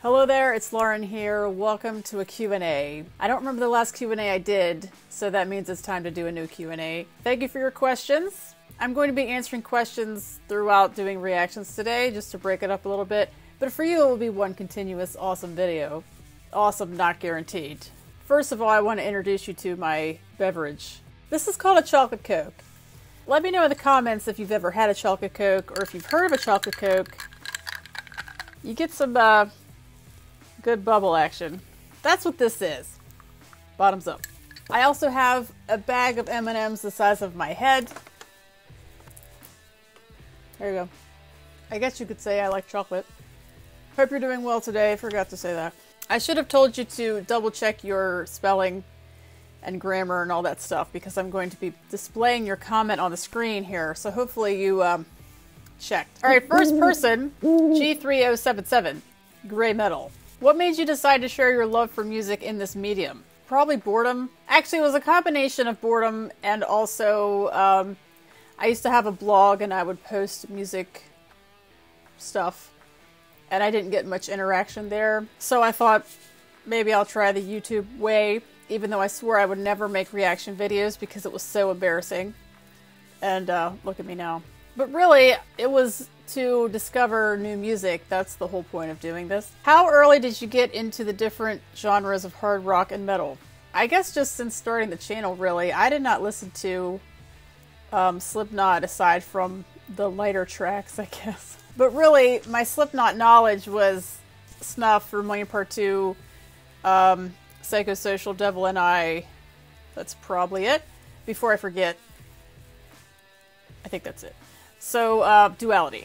Hello there, it's Lauren here. Welcome to a Q&A. I don't remember the last Q&A I did, so that means it's time to do a new Q&A. Thank you for your questions. I'm going to be answering questions throughout doing reactions today, just to break it up a little bit. But for you, it will be one continuous awesome video. Awesome, not guaranteed. First of all, I want to introduce you to my beverage. This is called a chocolate Coke. Let me know in the comments if you've ever had a chocolate Coke, or if you've heard of a chocolate Coke. You get some, good bubble action. That's what this is. Bottoms up. I also have a bag of M&Ms the size of my head. There you go. I guess you could say I like chocolate. Hope you're doing well today. Forgot to say that. I should have told you to double check your spelling and grammar and all that stuff, because I'm going to be displaying your comment on the screen here. So hopefully you checked. Alright, first person, G3077, Gray Metal. What made you decide to share your love for music in this medium? Probably boredom. Actually, it was a combination of boredom and also, I used to have a blog and I would post music stuff, and I didn't get much interaction there. So I thought maybe I'll try the YouTube way, even though I swore I would never make reaction videos because it was so embarrassing. And look at me now. But really, it was to discover new music. That's the whole point of doing this. How early did you get into the different genres of hard rock and metal? I guess just since starting the channel, really. I did not listen to Slipnot aside from the lighter tracks, I guess. But really, my Slipnot knowledge was Snuff, Reunion Part 2, Psychosocial, Devil and I. That's probably it. Before I forget, I think that's it. So, Duality.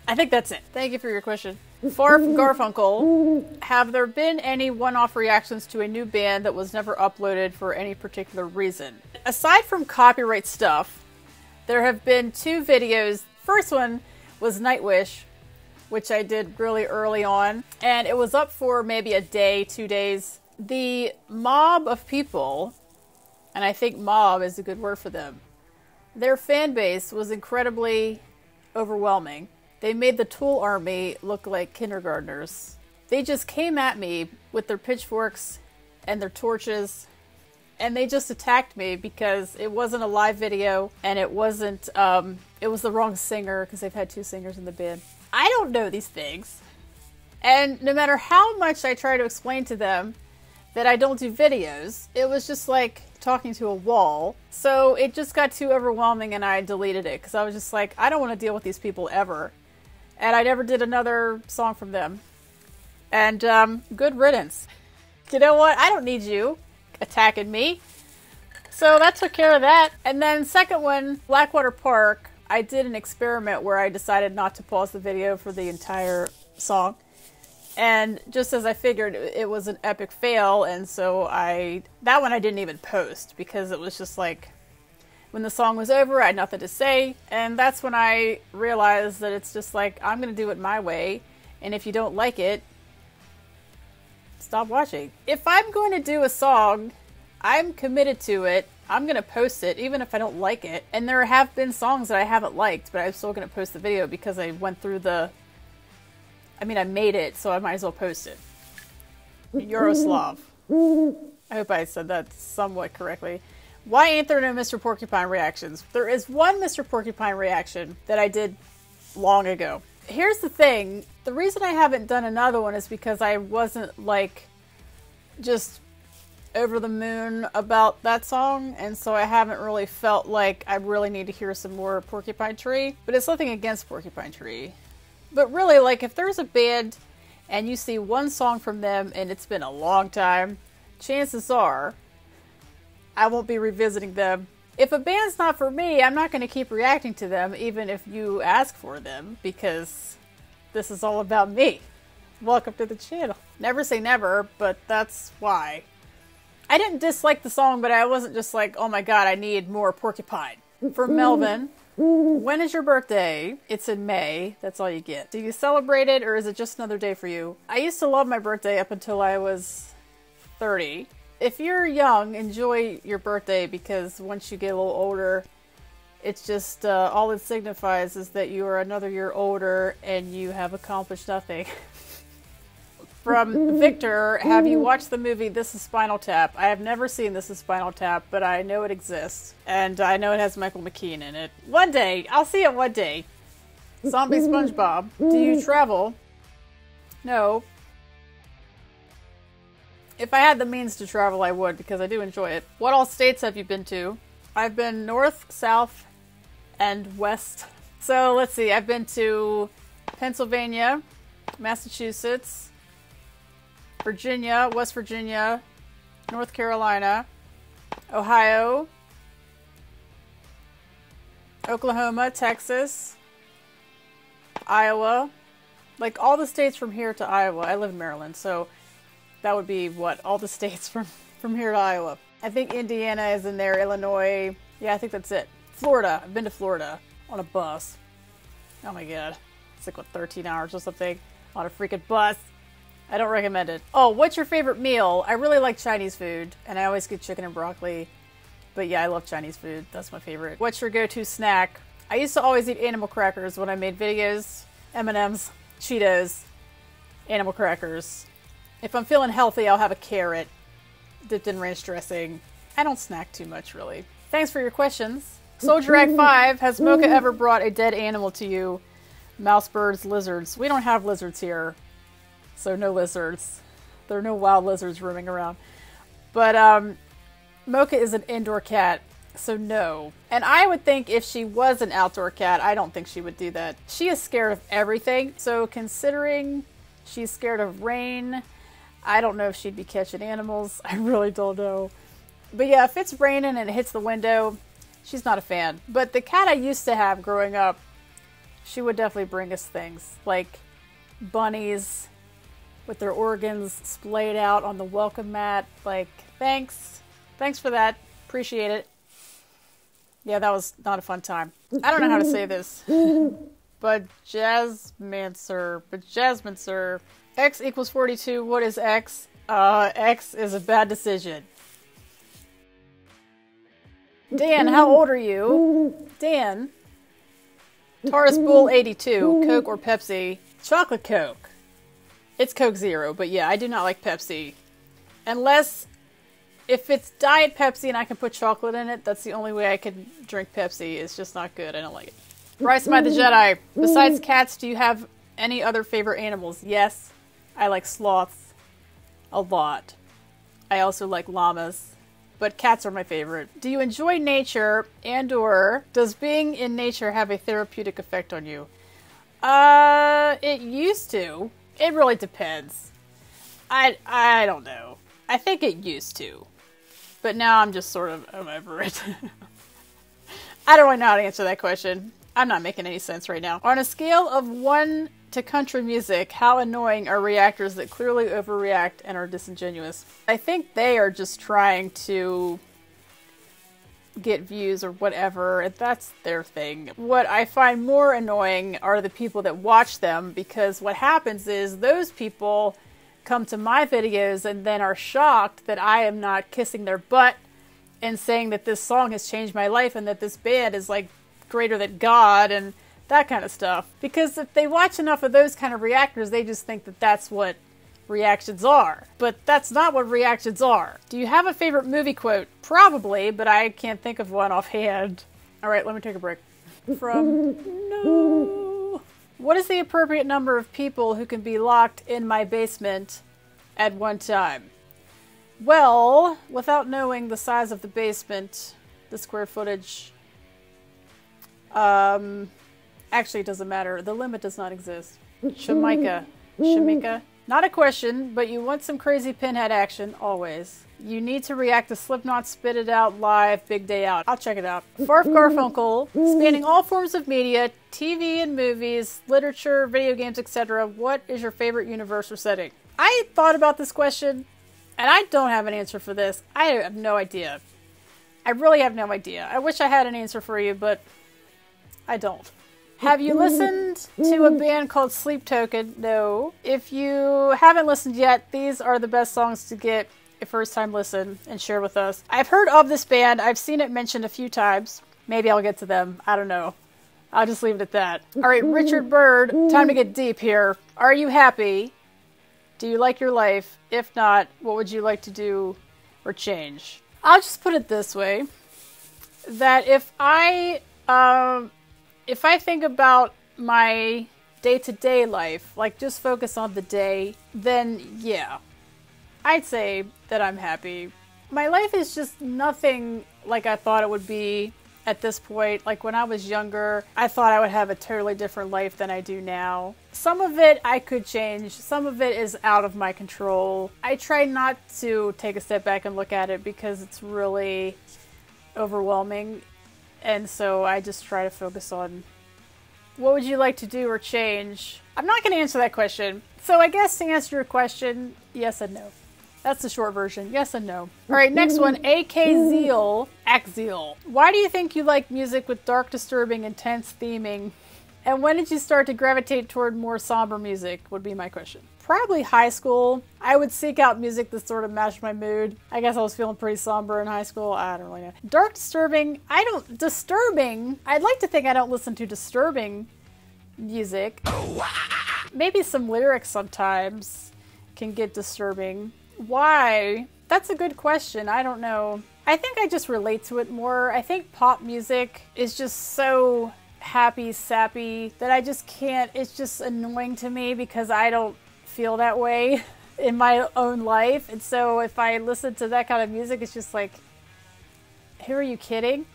I think that's it. Thank you for your question. Far from Garfunkel, have there been any one-off reactions to a new band that was never uploaded for any particular reason? Aside from copyright stuff, there have been two videos. First one was Nightwish, which I did really early on, and it was up for maybe a day, 2 days. The mob of people, and I think mob is a good word for them, their fan base was incredibly overwhelming. They made the Tool Army look like kindergartners. They just came at me with their pitchforks and their torches, and they just attacked me because it wasn't a live video, and it wasn't, it was the wrong singer, because they've had two singers in the band. I don't know these things. And no matter how much I try to explain to them that I don't do videos, it was just like talking to a wall. So it just got too overwhelming and I deleted it, because I was just like, I don't want to deal with these people ever. And I never did another song from them. And good riddance. You know what? I don't need you attacking me. So that took care of that. And then second one, Blackwater Park, I did an experiment where I decided not to pause the video for the entire song. And just as I figured, it was an epic fail, and so that one I didn't even post, because it was just like, when the song was over, I had nothing to say, and that's when I realized that it's just like, I'm going to do it my way, and if you don't like it, stop watching. If I'm going to do a song, I'm committed to it, I'm going to post it, even if I don't like it, and there have been songs that I haven't liked, but I'm still going to post the video because I went through I made it, so I might as well post it. Euroslav. I hope I said that somewhat correctly. Why ain't there no Mr. Porcupine reactions? There is one Mr. Porcupine reaction that I did long ago. Here's the thing. The reason I haven't done another one is because I wasn't, like, just over the moon about that song, and so I haven't really felt like I really need to hear some more Porcupine Tree. But it's nothing against Porcupine Tree. But really, like, if there's a band and you see one song from them and it's been a long time, chances are I won't be revisiting them. If a band's not for me, I'm not going to keep reacting to them, even if you ask for them, because this is all about me. Welcome to the channel. Never say never, but that's why. I didn't dislike the song, but I wasn't just like, oh my god, I need more Porcupine. From Melvin. When is your birthday? It's in May. That's all you get. Do you celebrate it, or is it just another day for you? I used to love my birthday up until I was 30. If you're young, enjoy your birthday, because once you get a little older, it's just, all it signifies is that you are another year older and you have accomplished nothing. From Victor, have you watched the movie This is Spinal Tap? I have never seen This is Spinal Tap, but I know it exists. And I know it has Michael McKean in it. One day. I'll see it one day. Zombie SpongeBob. Do you travel? No. If I had the means to travel, I would, because I do enjoy it. What all states have you been to? I've been north, south, and west. So let's see. I've been to Pennsylvania, Massachusetts, Virginia, West Virginia, North Carolina, Ohio, Oklahoma, Texas, Iowa. Like all the states from here to Iowa. I live in Maryland, so that would be what? All the states from here to Iowa. I think Indiana is in there, Illinois. Yeah, I think that's it. Florida. I've been to Florida on a bus. Oh my god. It's like, what, 13 hours or something on a freaking bus. I don't recommend it. Oh, what's your favorite meal? I really like Chinese food, and I always get chicken and broccoli. But yeah, I love Chinese food. That's my favorite. What's your go-to snack? I used to always eat animal crackers when I made videos. M&M's, Cheetos, animal crackers. If I'm feeling healthy, I'll have a carrot dipped in ranch dressing. I don't snack too much, really. Thanks for your questions. Soldier Act 5, has Mocha ever brought a dead animal to you? Mouse, birds, lizards. We don't have lizards here. So no lizards. There are no wild lizards roaming around. But Mocha is an indoor cat, so no. And I would think if she was an outdoor cat, I don't think she would do that. She is scared of everything. So considering she's scared of rain, I don't know if she'd be catching animals. I really don't know. But yeah, if it's raining and it hits the window, she's not a fan. But the cat I used to have growing up, she would definitely bring us things. Like bunnies with their organs splayed out on the welcome mat. Like, thanks. Thanks for that. Appreciate it. Yeah, that was not a fun time. I don't know how to say this. But Jasmine, sir. X equals 42. What is X? X is a bad decision. Dan, how old are you? Dan. Taurus Bull 82. Coke or Pepsi? Chocolate Coke. It's Coke Zero, but yeah, I do not like Pepsi. Unless, if it's Diet Pepsi and I can put chocolate in it, that's the only way I can drink Pepsi. It's just not good. I don't like it. Bryce the Jedi. Besides cats, do you have any other favorite animals? Yes. I like sloths a lot. I also like llamas. But cats are my favorite. Do you enjoy nature, and/or does being in nature have a therapeutic effect on you? It used to. It really depends. I don't know. I think it used to. But now I'm just sort of, I'm over it. I don't really know how to answer that question. I'm not making any sense right now. On a scale of 1 to country music, how annoying are reactors that clearly overreact and are disingenuous? I think they are just trying to get views or whatever, and that's their thing. What I find more annoying are the people that watch them, because what happens is those people come to my videos and then are shocked that I am not kissing their butt and saying that this song has changed my life and that this band is like greater than God and that kind of stuff. Because if they watch enough of those kind of reactors, they just think that that's what reactions are. But that's not what reactions are. Do you have a favorite movie quote? Probably, but I can't think of one offhand. Alright, let me take a break. From no. What is the appropriate number of people who can be locked in my basement at one time? Well, without knowing the size of the basement, the square footage, actually it doesn't matter. The limit does not exist. Shamika. Not a question, but you want some crazy pinhead action, always. You need to react to Slipnot, Spit It Out live, Big Day Out. I'll check it out. Farf Garfunkel, spanning all forms of media, TV and movies, literature, video games, etc. What is your favorite universe or setting? I thought about this question, and I don't have an answer for this. I have no idea. I really have no idea. I wish I had an answer for you, but I don't. Have you listened to a band called Sleep Token? No. If you haven't listened yet, these are the best songs to get a first time listen and share with us. I've heard of this band. I've seen it mentioned a few times. Maybe I'll get to them. I don't know. I'll just leave it at that. All right, Richard Bird, time to get deep here. Are you happy? Do you like your life? If not, what would you like to do or change? I'll just put it this way, that if I think about my day-to-day life, like just focus on the day, then yeah, I'd say that I'm happy. My life is just nothing like I thought it would be at this point. Like when I was younger, I thought I would have a totally different life than I do now. Some of it I could change. Some of it is out of my control. I try not to take a step back and look at it because it's really overwhelming. And so I just try to focus on what would you like to do or change? I'm not going to answer that question. So I guess to answer your question, yes and no. That's the short version. Yes and no. All right, next one. AK Zeal. Axial. Why do you think you like music with dark, disturbing, intense theming? And when did you start to gravitate toward more somber music, would be my question. Probably high school. I would seek out music that sort of matched my mood. I guess I was feeling pretty somber in high school. I don't really know. Dark, disturbing. Disturbing. I'd like to think I don't listen to disturbing music. Maybe some lyrics sometimes can get disturbing. Why? That's a good question. I don't know. I think I just relate to it more. I think pop music is just so happy, sappy that I just can't. It's just annoying to me because I don't feel that way in my own life. And so if I listen to that kind of music, it's just like, who are you kidding?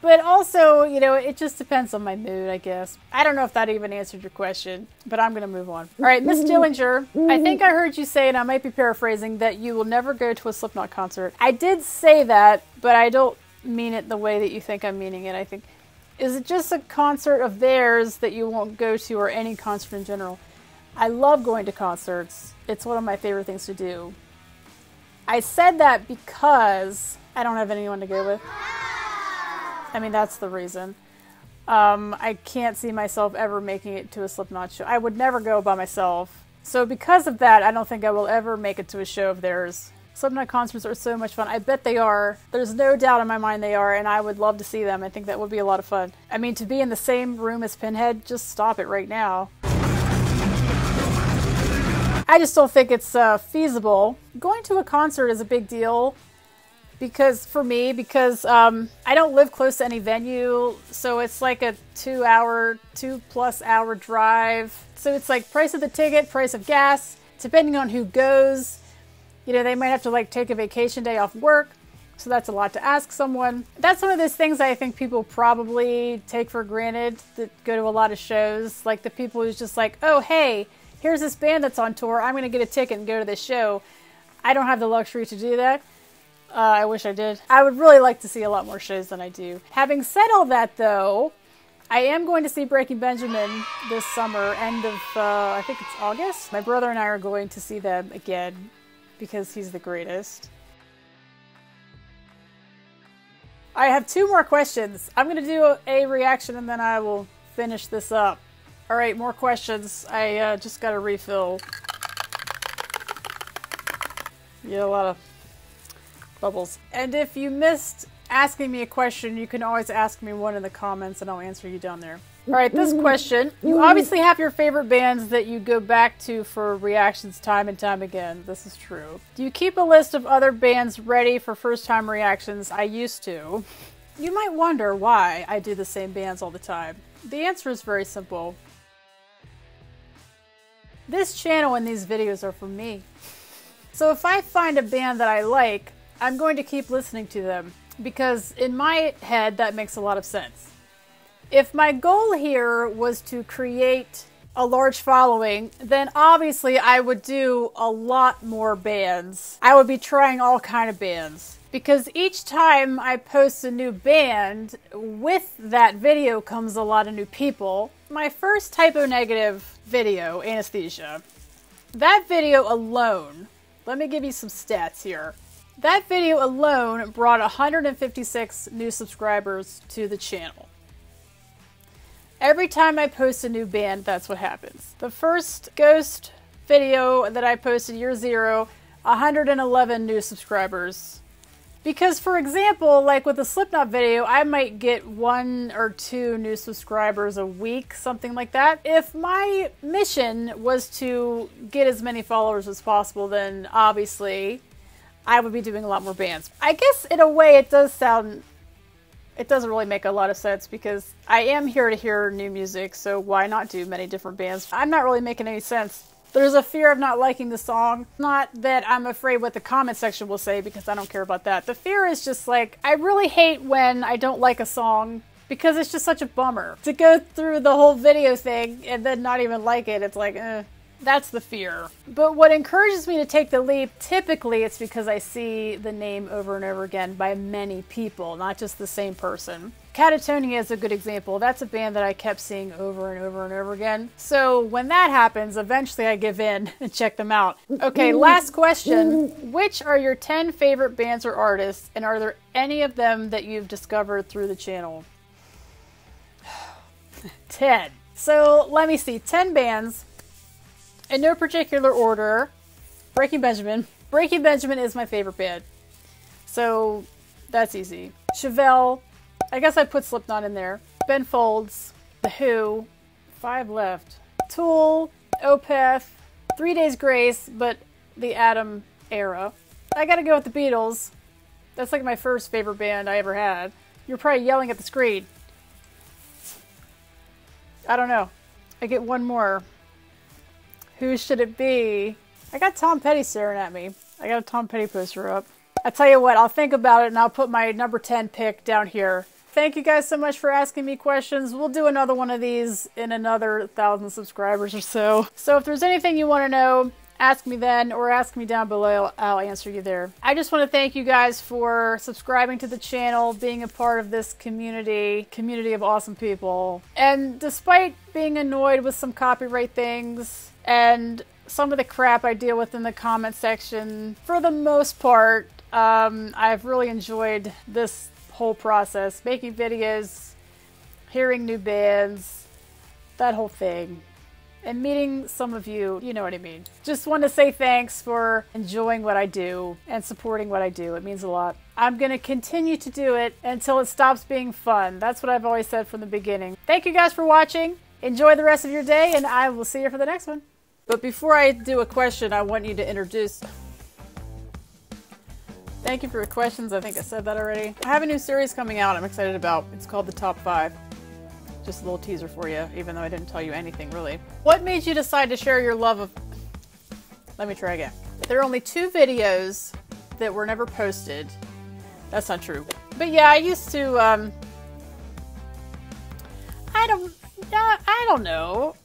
But also, you know, it just depends on my mood, I guess. I don't know if that even answered your question, but I'm going to move on. All right, Miss Dillinger, I think I heard you say, and I might be paraphrasing, that you will never go to a Slipknot concert. I did say that, but I don't mean it the way that you think I'm meaning it. I think, is it just a concert of theirs that you won't go to, or any concert in general? I love going to concerts. It's one of my favorite things to do. I said that because I don't have anyone to go with. I mean, that's the reason. I can't see myself ever making it to a Slipknot show. I would never go by myself. So because of that, I don't think I will ever make it to a show of theirs. Slipknot concerts are so much fun. I bet they are. There's no doubt in my mind they are, and I would love to see them. I think that would be a lot of fun. I mean, to be in the same room as Pinhead, just stop it right now. I just don't think it's feasible. Going to a concert is a big deal. For me, I don't live close to any venue, so it's like a 2+ hour drive. So it's like price of the ticket, price of gas, depending on who goes. You know, they might have to like take a vacation day off work, so that's a lot to ask someone. That's one of those things I think people probably take for granted that go to a lot of shows. Like the people who's just like, oh, hey, here's this band that's on tour. I'm going to get a ticket and go to this show. I don't have the luxury to do that. I wish I did. I would really like to see a lot more shows than I do. Having said all that, though, I am going to see Breaking Benjamin this summer, end of, I think it's August. My brother and I are going to see them again because he's the greatest. I have 2 more questions. I'm going to do a reaction and then I will finish this up. All right, more questions. I just got a refill. Yeah, a lot of bubbles. And if you missed asking me a question, you can always ask me one in the comments and I'll answer you down there. All right, this question. You obviously have your favorite bands that you go back to for reactions time and time again. This is true. Do you keep a list of other bands ready for first-time reactions? I used to. You might wonder why I do the same bands all the time. The answer is very simple. This channel and these videos are for me. So if I find a band that I like, I'm going to keep listening to them because in my head that makes a lot of sense. If my goal here was to create a large following, then obviously I would do a lot more bands. I would be trying all kind of bands because each time I post a new band, with that video comes a lot of new people. My first typo negative video, Anesthesia, that video alone, let me give you some stats here. That video alone brought 156 new subscribers to the channel. Every time I post a new band, that's what happens. The first Ghost video that I posted, year 0, 111 new subscribers. Because, for example, like with the Slipnot video, I might get 1 or 2 new subscribers a week, something like that. If my mission was to get as many followers as possible, then obviously I would be doing a lot more bands. I guess in a way it doesn't really make a lot of sense because I am here to hear new music, so why not do many different bands? I'm not really making any sense. There's a fear of not liking the song. Not that I'm afraid what the comment section will say because I don't care about that. The fear is just like, I really hate when I don't like a song because it's just such a bummer. To go through the whole video thing and then not even like it, it's like, that's the fear. But what encourages me to take the leap, typically it's because I see the name over and over again by many people, not just the same person. Catatonia is a good example. That's a band that I kept seeing over and over and over again. So when that happens, eventually I give in and check them out. Okay, last question. Which are your 10 favorite bands or artists, and are there any of them that you've discovered through the channel? 10. So let me see. 10 bands. In no particular order. Breaking Benjamin. Breaking Benjamin is my favorite band. So that's easy. Chevelle. I guess I put Slipknot in there. Ben Folds, The Who, 5 left. Tool, Opeth, 3 Days Grace, but the Adam era. I gotta go with the Beatles. That's like my first favorite band I ever had. You're probably yelling at the screen. I don't know. I get one more. Who should it be? I got Tom Petty staring at me. I got a Tom Petty poster up. I tell you what, I'll think about it and I'll put my number 10 pick down here. Thank you guys so much for asking me questions. We'll do another one of these in another 1,000 subscribers or so. So if there's anything you want to know, ask me then or ask me down below. I'll answer you there. I just want to thank you guys for subscribing to the channel, being a part of this community of awesome people. And despite being annoyed with some copyright things and some of the crap I deal with in the comment section, for the most part, I've really enjoyed this whole process, making videos, hearing new bands, that whole thing, and meeting some of you, you know what I mean. Just want to say thanks for enjoying what I do and supporting what I do. It means a lot. I'm going to continue to do it until it stops being fun. That's what I've always said from the beginning. Thank you guys for watching. Enjoy the rest of your day, and I will see you for the next one. But before I do a question, I want you to introduce... Thank you for your questions. I think I said that already. I have a new series coming out I'm excited about. It's called The Top 5. Just a little teaser for you, even though I didn't tell you anything, really. What made you decide to share your love of... Let me try again. There are only 2 videos that were never posted. That's not true. But yeah, I used to, I don't know.